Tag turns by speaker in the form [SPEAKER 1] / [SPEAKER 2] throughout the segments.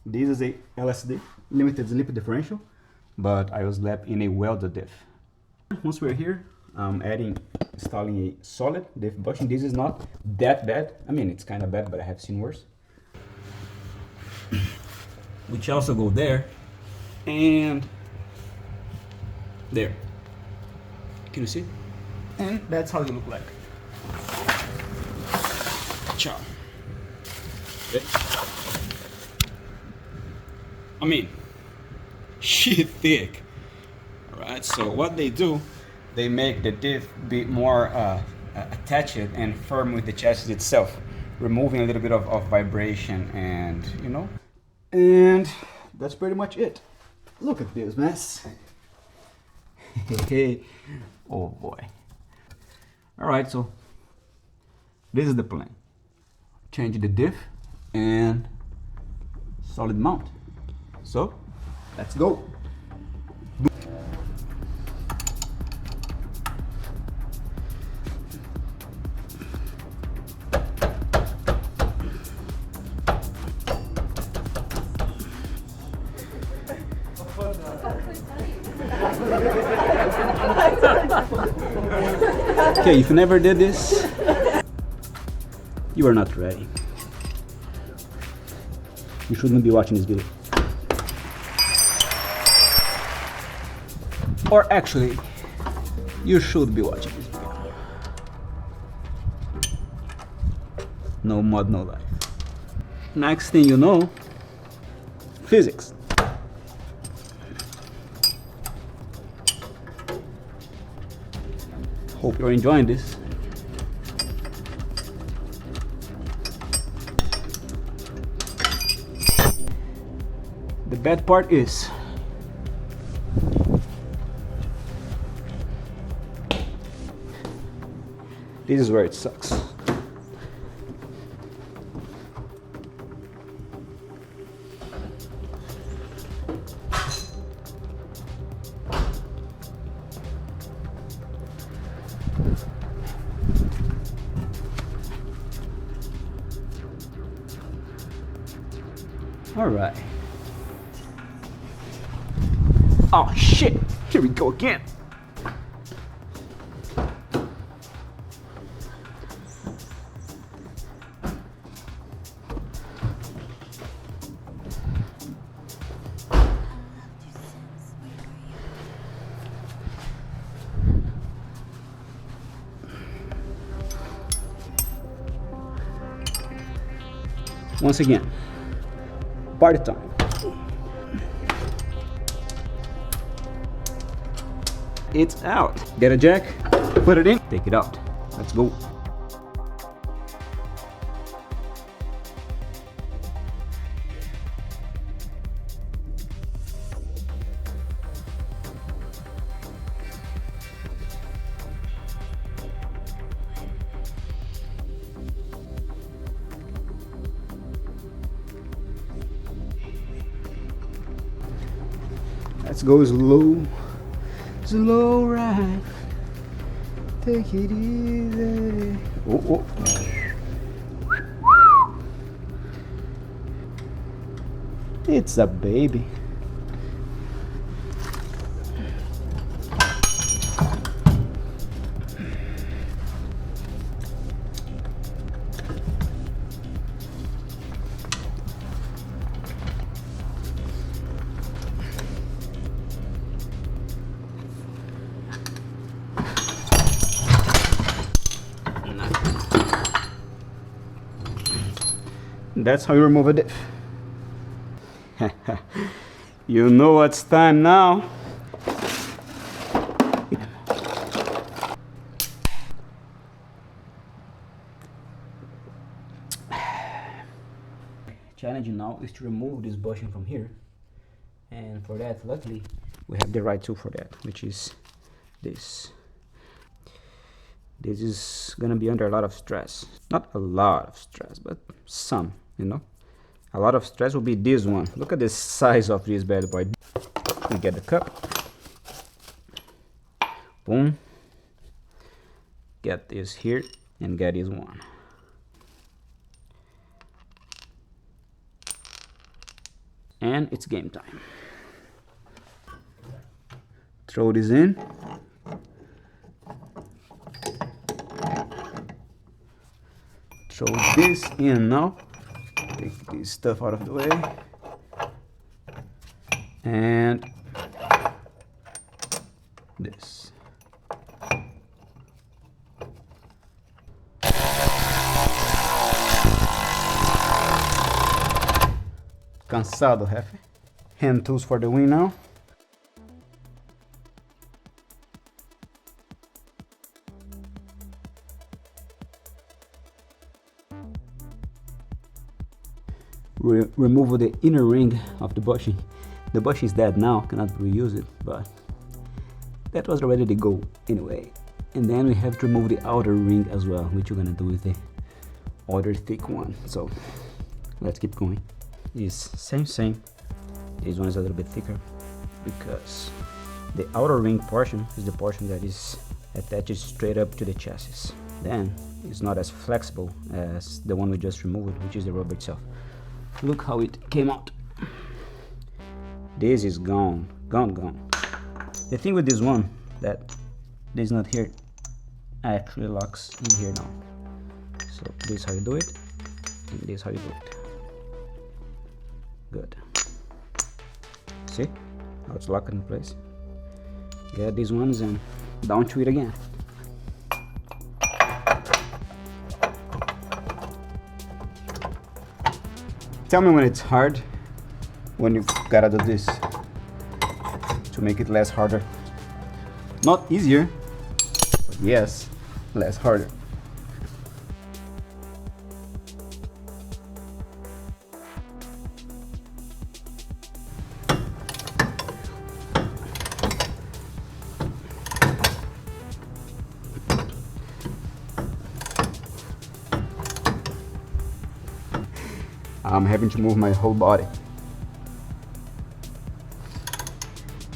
[SPEAKER 1] This is a LSD, limited slip differential, but I was lap in a welded diff. Once we're here, I'm installing a solid diff bushing. This is not that bad. I mean, it's kind of bad, but I have seen worse. Which also go there and there. Can you see? And that's how they look like. Ciao. Okay. I mean, shit thick. Alright, so what they do, they make the diff be more attached and firm with the chassis itself, removing a little bit of vibration, and you know. And that's pretty much it. Look at this mess. Oh boy. Alright, so this is the plan. Change the diff and solid mount. So let's go. Okay, if you never did this, you are not ready. You shouldn't be watching this video. Or actually, you should be watching this video. No mud, no life. Next thing you know, physics. Hope you're enjoying this. The bad part is this is where it sucks. All right. Oh shit, here we go again. Once again, party time. It's out. Get a jack, put it in, take it out. Let's go. Let's go slow. Slow ride, take it easy. Oh, oh. It's a baby. That's how you remove a diff. You know what's time now. Challenge now is to remove this bushing from here, and for that, luckily, we have the right tool for that, which is this. This is gonna be under a lot of stress. Not a lot of stress, but some, you know. A lot of stress will be this one. Look at the size of this bad boy. We get the cup. Boom. Get this here and get this one. And it's game time. Throw this in. Throw this in now. Take this stuff out of the way. And this. Cansado, jefe. Hand tools for the wing now. Remove the inner ring of the bushing. The bushing is dead now, cannot reuse it, but that was ready to go anyway. And then we have to remove the outer ring as well, which we're gonna do with the other thick one. So let's keep going. It's same. This one is a little bit thicker because the outer ring portion is the portion that is attached straight up to the chassis. Then it's not as flexible as the one we just removed, which is the rubber itself. Look how it came out. This is gone. The thing with this one, that this is not here, actually locks in here now. So this is how you do it, and this is how you do it. Good. See how it's locked in place? Get these ones and down to it again. Tell me when it's hard, when you gotta do this to make it less harder. Not easier, but yes, less harder. I'm having to move my whole body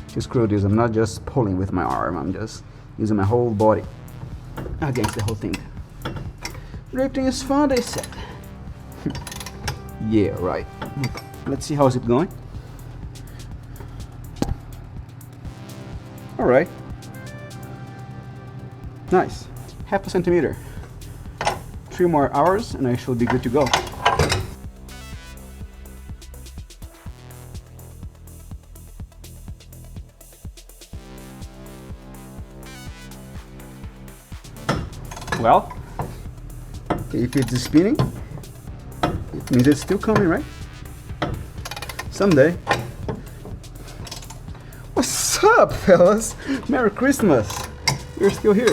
[SPEAKER 1] to screw this. I'm not just pulling with my arm, I'm just using my whole body against the whole thing. Drifting is fun, they said. Yeah, right. Let's see how's it going. Alright. Nice. Half a centimeter. 3 more hours and I should be good to go. Well, if it's spinning, it means it's still coming, right? Someday. What's up, fellas? Merry Christmas! You're still here.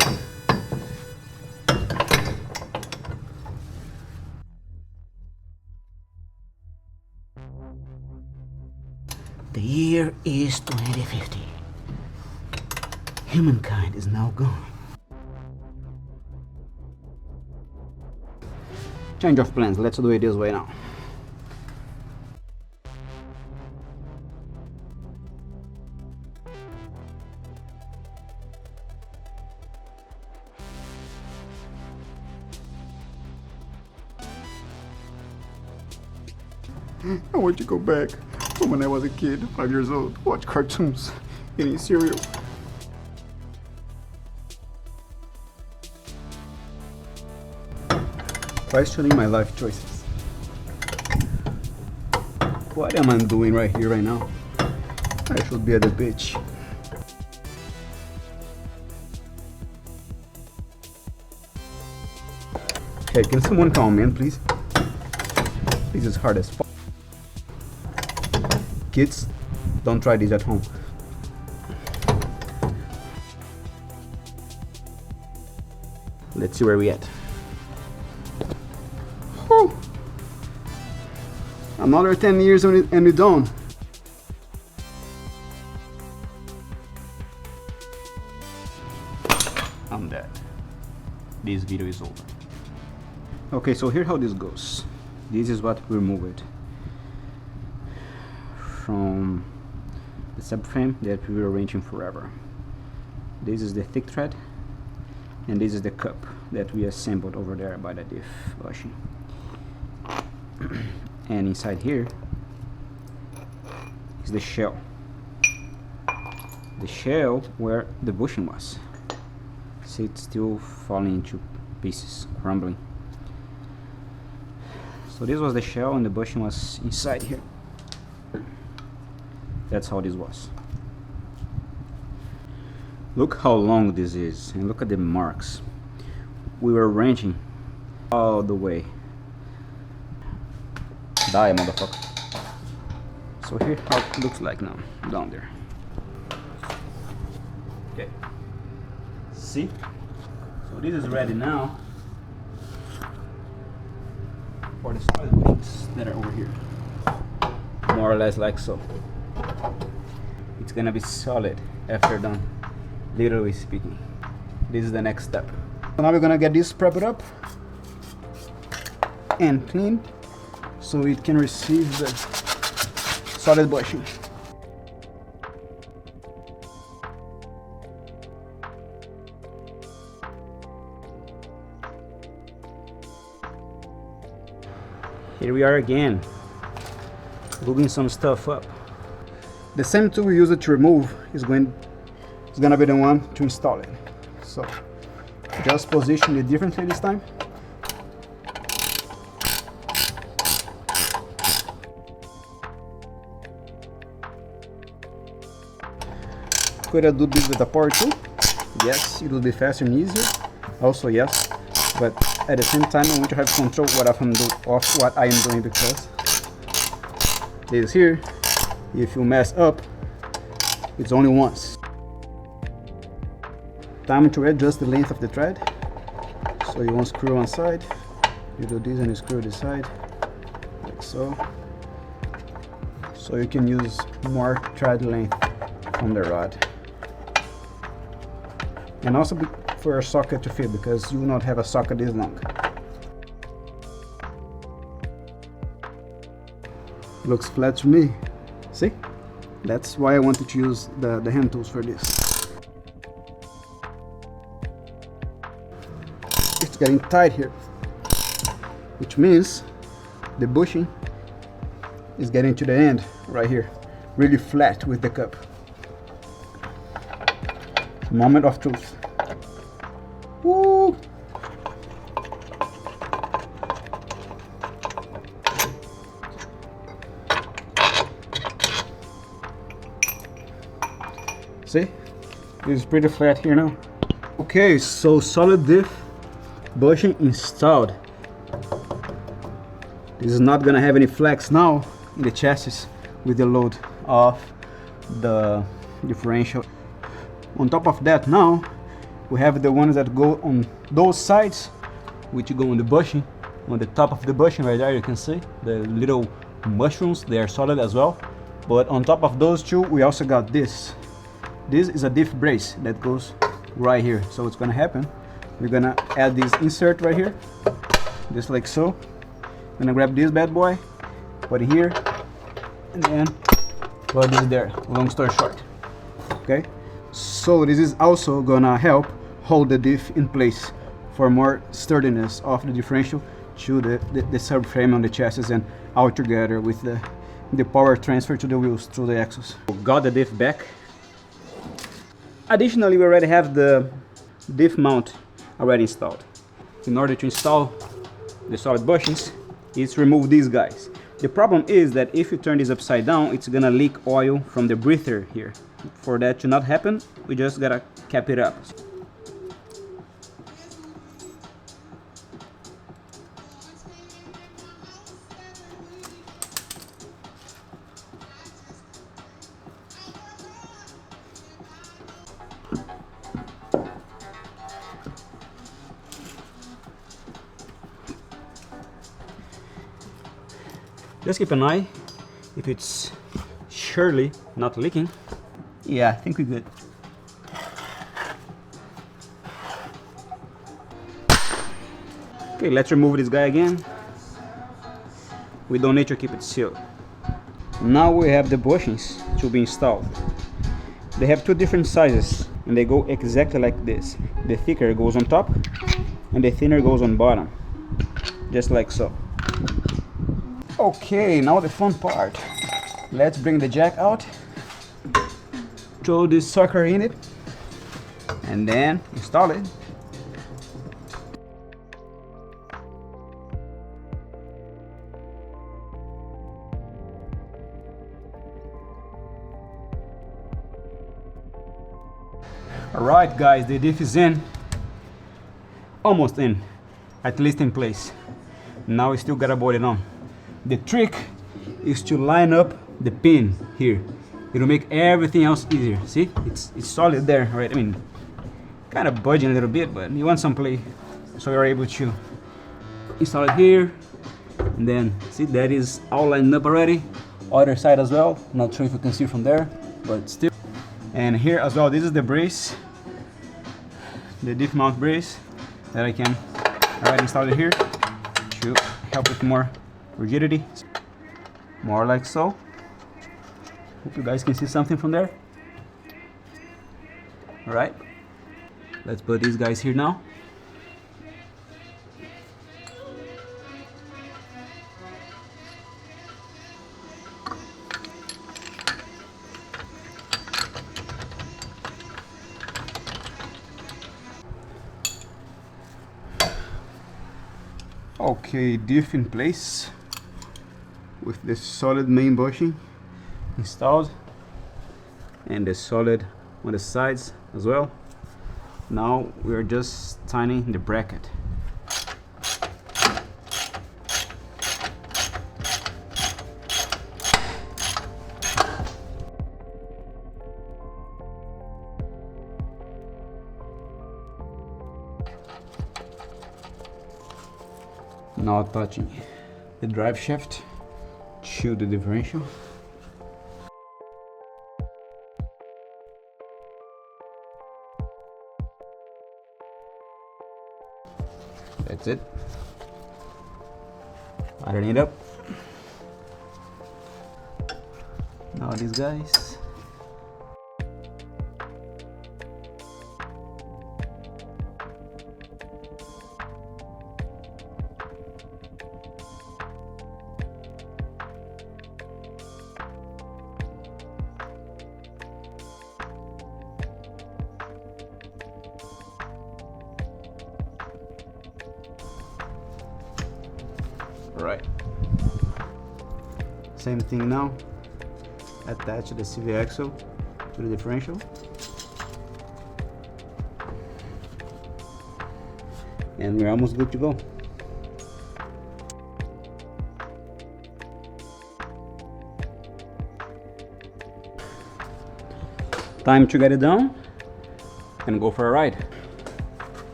[SPEAKER 1] The year is 2050. Humankind is now gone. Change of plans, let's do it this way now. I want to go back from when I was a kid, 5 years old, watch cartoons, eating cereal. Questioning my life choices. What am I doing right here, right now? I should be at the beach. Hey, can someone come in, please? This is hard as fuck. Kids, don't try this at home. Let's see where we at. Whew. Another 10 years and we're done. I'm dead. This video is over. Okay, so here's how this goes. This is what we remove it from the subframe that we were arranging forever. This is the thick thread, and this is the cup that we assembled over there by the diff bushing. And inside here is the shell. The shell where the bushing was. See, it's still falling into pieces, crumbling. So this was the shell and the bushing was inside here. That's how this was. Look how long this is, and look at the marks. We were wrenching all the way. Die, motherfucker. So here how it looks like now, down there. Okay. See? So this is ready now for the solid bushings that are over here. More or less like so. It's gonna be solid after done, literally speaking. This is the next step. So now we're gonna get this prepped up and cleaned so it can receive the solid bushing. Here we are again, hooking some stuff up. The same tool we used to remove is gonna be the one to install it. So just position it differently this time. Could I do this with a power tool? Yes, it will be faster and easier. Also yes, but at the same time I want to have control of what I am doing, because this here, if you mess up, it's only once. Time to adjust the length of the thread. So you unscrew one side, you do this and you screw this side, like so. So you can use more thread length from the rod. And also for a socket to fit, because you will not have a socket this long. Looks flat to me. See? That's why I wanted to use the hand tools for this. It's getting tight here, which means the bushing is getting to the end right here, really flat with the cup. Moment of truth. Woo! See? This is pretty flat here now. Okay, so solid diff bushing installed. This is not gonna have any flex now in the chassis with the load of the differential. On top of that, now we have the ones that go on those sides, which go on the bushing. On the top of the bushing right there, you can see the little mushrooms. They are solid as well. But on top of those two, we also got this. This is a diff brace that goes right here. So what's gonna happen, we're gonna add this insert right here, just like so. Gonna grab this bad boy, put it here, and then put this there. Long story short, okay. So this is also gonna help hold the diff in place for more sturdiness of the differential to the subframe on the chassis, and all together with the power transfer to the wheels through the axles. Got the diff back. Additionally, we already have the diff mount already installed. In order to install the solid bushings, is remove these guys. The problem is that if you turn this upside down, it's gonna leak oil from the breather here. For that to not happen, we just gotta cap it up. Just keep an eye if it's surely not leaking. Yeah, I think we're good. Okay, let's remove this guy again. We don't need to keep it sealed. Now we have the bushings to be installed. They have two different sizes and they go exactly like this. The thicker goes on top and the thinner goes on bottom, just like so. Okay, now the fun part. Let's bring the jack out, throw this sucker in it, and then install it. Alright guys, the diff is in, almost in, at least in place. Now we still gotta bolt it on. The trick is to line up the pin here. It'll make everything else easier. See, it's solid there, right? I mean, kind of budging a little bit, but you want some play, so you're able to install it here, and then see that is all lined up already. Other side as well. Not sure if you can see from there, but still. And here as well, this is the brace, the diff mount brace that I can already install it here to help with more rigidity, more like so. Hope you guys can see something from there. All right, let's put these guys here now. Okay, diff in place with the solid main bushing installed and the solid on the sides as well. Now we are just tightening the bracket. Now attaching the drive shaft to the differential. That's it. Iron it up. Now these guys. Right. Same thing now. Attach the CV axle to the differential. And we're almost good to go. Time to get it down and go for a ride.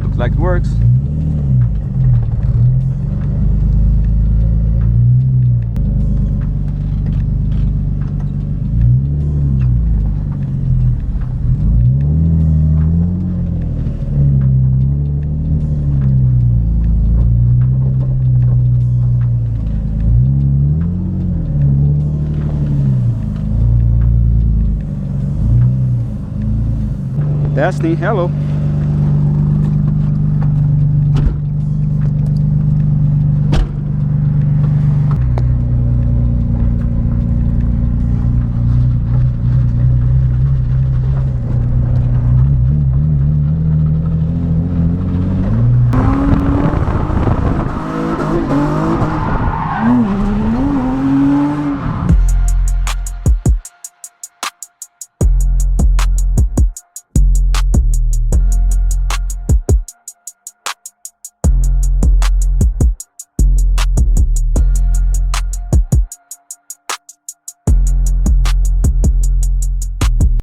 [SPEAKER 1] Looks like it works. Testing, hello.